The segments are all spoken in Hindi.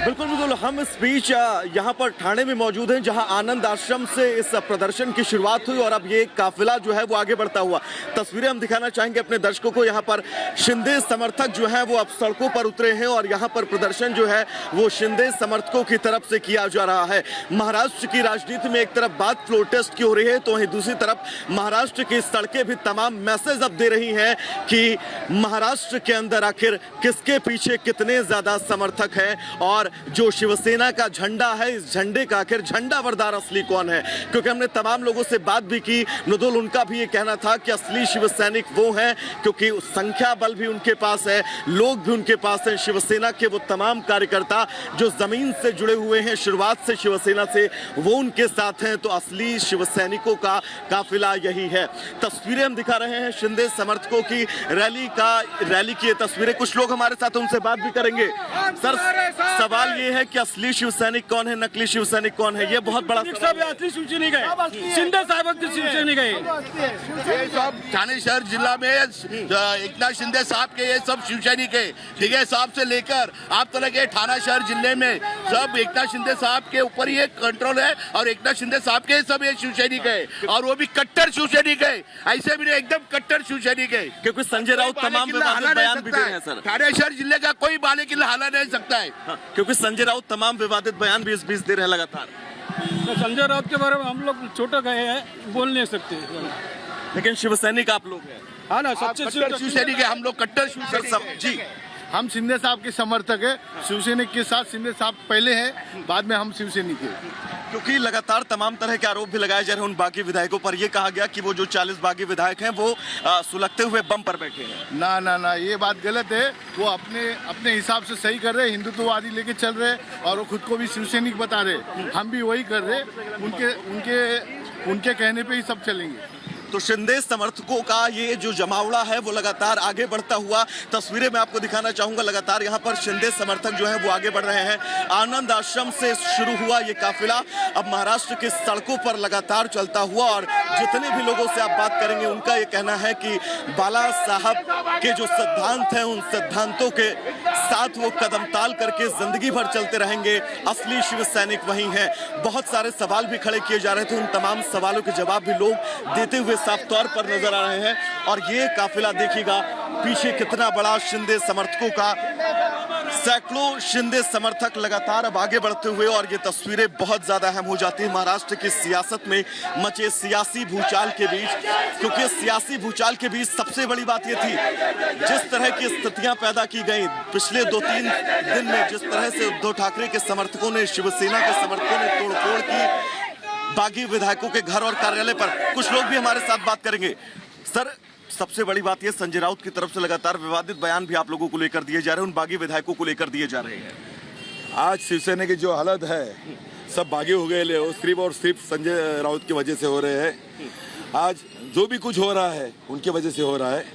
बिल्कुल बिल्कुल, हम इस बीच यहाँ पर ठाणे में मौजूद हैं, जहाँ आनंद आश्रम से इस प्रदर्शन की शुरुआत हुई और अब ये काफिला जो है वो आगे बढ़ता हुआ। तस्वीरें हम दिखाना चाहेंगे अपने दर्शकों को। यहाँ पर शिंदे समर्थक जो हैं वो अब सड़कों पर उतरे हैं और यहाँ पर प्रदर्शन जो है वो शिंदे समर्थकों की तरफ से किया जा रहा है। महाराष्ट्र की राजनीति में एक तरफ बात प्रोटेस्ट की हो रही है, तो वहीं दूसरी तरफ महाराष्ट्र की सड़कें भी तमाम मैसेज अब दे रही हैं कि महाराष्ट्र के अंदर आखिर किसके पीछे कितने ज्यादा समर्थक हैं और जो शिवसेना का झंडा है, इस झंडे का आखिर झंडा बरदार असली कौन है। क्योंकि हमने तमाम लोगों से बात भी की, नदुल उनका भी ये कहना था कि असली शिव सैनिक वो हैं क्योंकि संख्या बल भी उनके पास है, लोग भी उनके पास हैं। शिवसेना के वो तमाम कार्यकर्ता जो जमीन से जुड़े हुए हैं, शुरुआत से शिवसेना से, वो उनके साथ हैं। तो असली शिव सैनिकों का काफिला यही है। तस्वीरें हम दिखा रहे हैं शिंदे समर्थकों की रैली की तस्वीरें। कुछ लोग हमारे साथ, उनसे बात भी करेंगे। सर, सवाल ये है कि असली शिव सैनिक कौन है, नकली शिव सैनिक कौन है? ये बहुत बड़ा सब असली शिवसैनिक है, शिंदे साहब शिवसैनिक है। ये सब ठाणे शहर जिला में एकनाथ शिंदे साहब के ये सब शिवसैनिक है। ठीक है, साहब से लेकर आप तक के ठाणे शहर जिले में सब एकनाथ शिंदे साहब के ऊपर ही कंट्रोल है और एकनाथ शिंदे साहब के सब ये शिवसैनिक है और वो भी कट्टर शिवसैनिक है। ऐसे भी एकदम कट्टर शिवसैनिक है, क्योंकि संजय राउत तमाम विवादित बयान भी दे रहे हैं। सर, ठाणे शहर जिले का कोई बाले किला हाला नहीं सकता है। क्योंकि संजय राउत तमाम विवादित बयान भी इस बीच दे रहे हैं लगातार। तो संजय राउत के बारे में हम लोग छोटे गए हैं, बोल नहीं सकते। लेकिन शिव सैनिक आप लोग हैं। हाँ ना, सच्चे शिवसैनिक है हम लोग, कट्टर शिवसैनिक जी। हम शिंदे साहब के समर्थक है, शिवसैनिक के साथ शिंदे साहब पहले हैं, बाद में हम शिवसैनिक है। क्योंकि लगातार तमाम तरह के आरोप भी लगाए जा रहे हैं उन बागी विधायकों पर। ये कहा गया कि वो जो 40 बागी विधायक हैं वो सुलगते हुए बम पर बैठे हैं। ना ना ना, ये बात गलत है। वो अपने हिसाब से सही कर रहे, हिंदुत्ववादी लेके चल रहे और वो खुद को भी शिवसैनिक बता रहे। हम भी वही कर रहे, उनके कहने पे ही सब चलेंगे। तो शिंदे समर्थकों का ये जो जमावड़ा है वो लगातार आगे बढ़ता हुआ तस्वीरें मैं आपको दिखाना चाहूंगा। लगातार यहाँ पर शिंदे समर्थक जो हैं वो आगे बढ़ रहे हैं। आनंद आश्रम से शुरू हुआ ये काफिला अब महाराष्ट्र की सड़कों पर लगातार चलता हुआ और जितने भी लोगों से आप बात करेंगे उनका ये कहना है कि बाला साहब के जो सिद्धांत हैं उन सिद्धांतों के साथ वो कदम ताल करके जिंदगी भर चलते रहेंगे। असली शिव सैनिक वही हैं। बहुत सारे सवाल भी खड़े किए जा रहे थे, उन तमाम सवालों के जवाब भी लोग देते हुए साफ तौर पर नजर आ रहे हैं। और ये काफिला देखिएगा पीछे कितना बड़ा, शिंदे समर्थकों का सैकड़ों शिंदे समर्थक लगातार अब आगे बढ़ते हुए। और ये तस्वीरें बहुत ज्यादा अहम हो जाती है महाराष्ट्र की सियासत में मचे सियासी भूचाल के बीच। क्योंकि सियासी भूचाल के बीच सबसे बड़ी बात ये थी, जिस तरह की स्थितियां पैदा की गई पिछले 2-3 दिन में, जिस तरह से उद्धव ठाकरे के समर्थकों ने, शिवसेना के समर्थकों ने तोड़फोड़ की बागी विधायकों के घर और कार्यालय पर। कुछ लोग भी हमारे साथ बात करेंगे। सर, सबसे बड़ी बात यह, संजय राउत की तरफ से लगातार विवादित बयान भी आप लोगों को लेकर दिए जा रहे हैं, उन बागी विधायकों को लेकर दिए जा रहे हैं। आज शिवसेना की जो हालत है, सब बागी हो गए ले, सिर्फ और सिर्फ संजय राउत की वजह से हो रहे हैं। आज जो भी कुछ हो रहा है उनकी वजह से हो रहा है।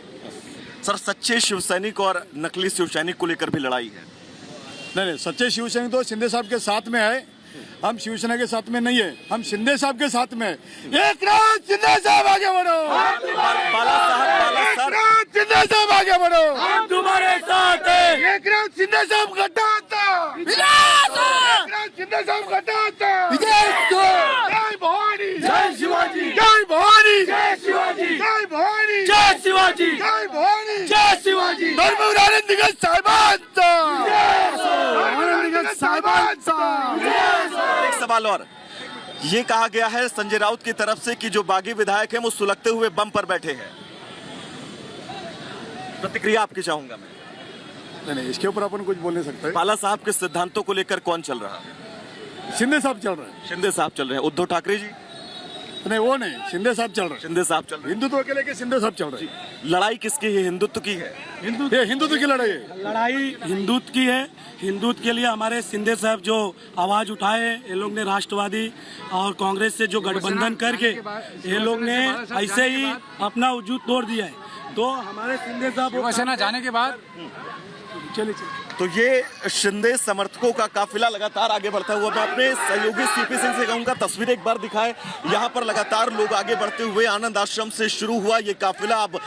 सर, सच्चे शिवसैनिक और नकली शिवसैनिक को लेकर भी लड़ाई है। नहीं, सच्चे शिवसैनिक तो शिंदे साहब के साथ में है, हम शिवसेना के साथ में नहीं है, हम शिंदे साहब के साथ में। एकनाथ शिंदे साहब आगे बढ़ो, बाला साहब शिंदे साहब आगे बढ़ो, हम तुम्हारे साथ हैं। एकनाथ शिंदे साहब घटाता, एकनाथ शिंदे साहब घटाता। जय भवानी, जय शिवाजी, जय भवानी, जय शिवाजी, जय भवानी, जय शिवाजी, जय भवानी, जय शिवाजी, धर्मवीर आनंद दिग्गज साहेबांचा, आनंद दिग्गज साहेबांचा। एक सवाल और, ये कहा गया है संजय राउत की तरफ से कि जो बागी विधायक हैं वो सुलगते हुए बम पर बैठे हैं। प्रतिक्रिया आपकी चाहूंगा मैं। नहीं, इसके ऊपर अपन कुछ बोल नहीं सकते। बाला साहब के सिद्धांतों को लेकर कौन चल रहा है? शिंदे साहब चल रहे हैं। शिंदे साहब चल रहे हैं। उद्धव ठाकरे जी? नहीं, वो नहीं, शिंदे साहब चल रहे हैं। शिंदे साहब चल रहे हैं। हिंदुत्व के लेके शिंदे साहब चल रहे हैं। लड़ाई किसकी है? हिंदुत्व की है। ये हिंदुत्व की लड़ाई है। लड़ाई हिंदुत्व की है। हिंदुत्व के लिए हमारे शिंदे साहब जो आवाज उठाए, ये लोग ने राष्ट्रवादी और कांग्रेस से जो गठबंधन करके ये लोग ने ऐसे ही अपना वजूद तोड़ दिया है। तो हमारे शिंदे साहब शिवसेना जाने के बाद चलिए तो ये शिंदे समर्थकों का काफिला लगातार आगे बढ़ता हुआ। मैं अपने सहयोगी सीपी सिंह से कहूंगा तस्वीरें एक बार दिखाएं। यहाँ पर लगातार लोग आगे बढ़ते हुए आनंद आश्रम से शुरू हुआ ये काफिला अब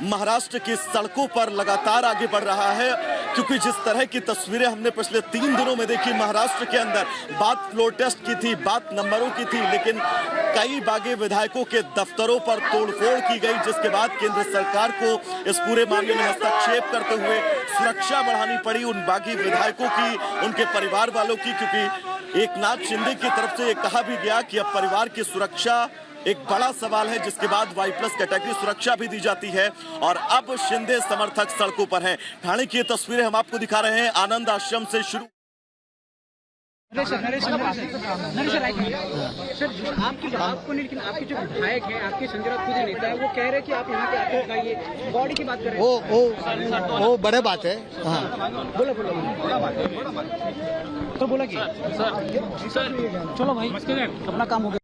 महाराष्ट्र की सड़कों पर लगातार आगे बढ़ रहा है। क्योंकि जिस तरह की तस्वीरें हमने पिछले 3 दिनों में देखी महाराष्ट्र के अंदर, बात फ्लोर टेस्ट की थी, बात नंबरों की थी, लेकिन कई बागी विधायकों के दफ्तरों पर तोड़फोड़ की गई, जिसके बाद केंद्र सरकार को इस पूरे मामले में हस्तक्षेप करते हुए सुरक्षा बढ़ानी पड़ी उन बागी विधायकों की, उनके परिवार वालों की, क्योंकि एकनाथ शिंदे की तरफ से ये कहा भी गया कि अब परिवार की सुरक्षा एक बड़ा सवाल है, जिसके बाद वाई प्लस कैटेगरी सुरक्षा भी दी जाती है और अब शिंदे समर्थक सड़कों पर हैं। ठाणे की ये तस्वीरें हम आपको दिखा रहे हैं आनंद आश्रम से शुरू। नरेश सर आपको नहीं, लेकिन आपके जो विधायक हैं, आपके संजय राउत खुद ही नेता है, वो कह रहे हैं कि आप यहाँ के आके उठाइए, बॉडी की बात कर रहे हैं। वो बड़े बात है। हाँ बोलो तो बोला कि चलो भाई अपना काम हो गया।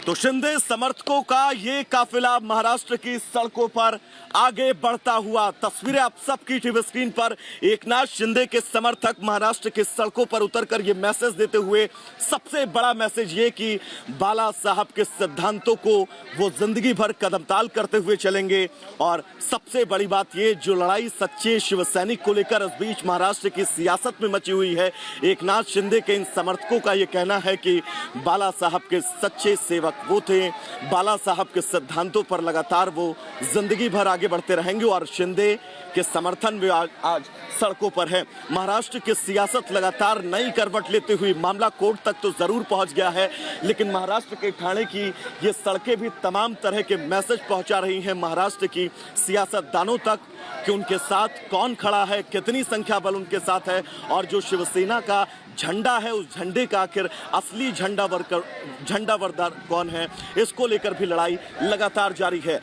तो शिंदे समर्थकों का ये काफिला महाराष्ट्र की सड़कों पर आगे बढ़ता हुआ, तस्वीरें आप सबकी टीवी स्क्रीन पर। एकनाथ शिंदे के समर्थक महाराष्ट्र की सड़कों पर उतरकर ये मैसेज देते हुए, सबसे बड़ा मैसेज ये कि बाला साहब के सिद्धांतों को वो जिंदगी भर कदमताल करते हुए चलेंगे। और सबसे बड़ी बात ये, जो लड़ाई सच्चे शिव सैनिक को लेकर इस बीच महाराष्ट्र की सियासत में मची हुई है, एकनाथ शिंदे के इन समर्थकों का ये कहना है कि बाला साहब के सच्चे सेवक वो थे, बाला साहब के सिद्धांतों पर लगातार वो जिंदगी भर आगे बढ़ते रहेंगे और शिंदे के समर्थन में आज सड़कों पर है। महाराष्ट्र की सियासत लगातार नई करवट लेते हुए मामला कोर्ट तक तो जरूर पहुंच गया है, लेकिन महाराष्ट्र के ठाणे की ये सड़कें भी तमाम तरह के मैसेज पहुंचा रही हैं महाराष्ट्र की सियासतदानों तक कि उनके साथ कौन खड़ा है, कितनी संख्या बल उनके साथ है और जो शिवसेना का झंडा है, उस झंडे का आखिर असली झंडावरदार कौन है, इसको लेकर भी लड़ाई लगातार जारी है।